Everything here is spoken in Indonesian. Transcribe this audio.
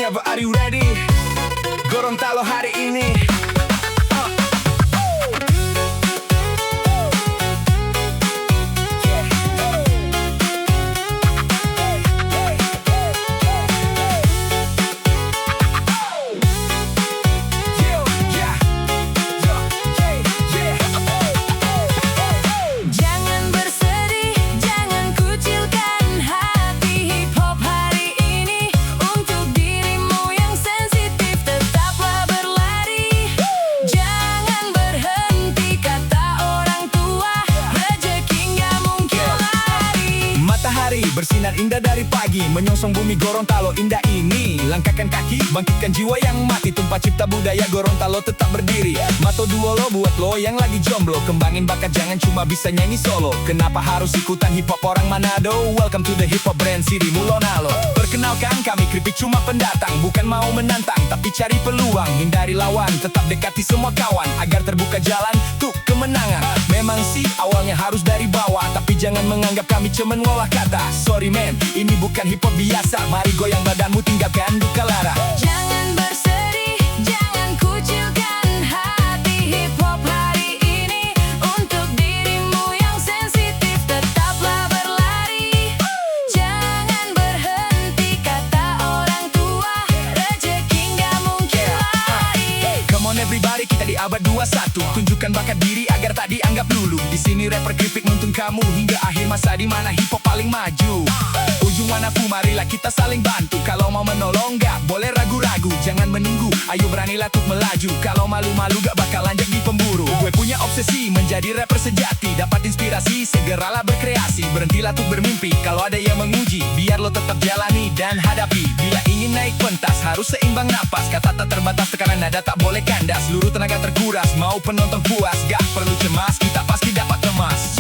whenever are you ready? Gorontalo hari ini. Bersinar indah dari pagi, menyongsong bumi Gorontalo indah ini. Langkahkan kaki, bangkitkan jiwa yang mati, tumpah cipta budaya Gorontalo tetap berdiri. Mato duolo buat lo yang lagi jomblo, kembangin bakat jangan cuma bisa nyanyi solo. Kenapa harus ikutan hip hop orang Manado? Welcome to the hip hop brand City Mulonalo. Perkenalkan kami keripik cuma pendatang, bukan mau menantang tapi cari peluang. Hindari lawan, tetap dekati semua kawan agar terbuka jalan tuh kemenangan. Memang sih awalnya harus dari bawah, tapi jangan menganggap kami cuma ngolah kata. Sorry man, ini bukan hip hop biasa. Mari goyang badanmu, tinggalkan duka lara. Jangan bersedih, jangan kucilkan hati. Hip hop hari ini untuk dirimu yang sensitif, tetaplah berlari. Jangan berhenti, kata orang tua, rezeki nggak mungkin lari. Come on everybody, kita di abad 21. Tunjukkan bakat diri agar tak dianggap lulu. Di sini rapper keripik nuntun kamu hingga akhir masa di mana hip hop paling maju. Ujung manapun marilah kita saling bantu. Kalau mau menolong gak boleh ragu-ragu, jangan menunggu, ayo beranilah untuk melaju. Kalau malu-malu gak bakalan jadi pemburu. Gue punya obsesi menjadi rapper sejati, dapat inspirasi segeralah berkreasi. Berhentilah untuk bermimpi, kalau ada yang menguji, biar lo tetap jalani dan hadapi. Bila ingin naik pentas harus seimbang napas, kata tak terbatas tekanan nada tak boleh kandas. Seluruh tenaga terkuras, mau penonton puas, gak perlu cemas, kita pasti dapat emas.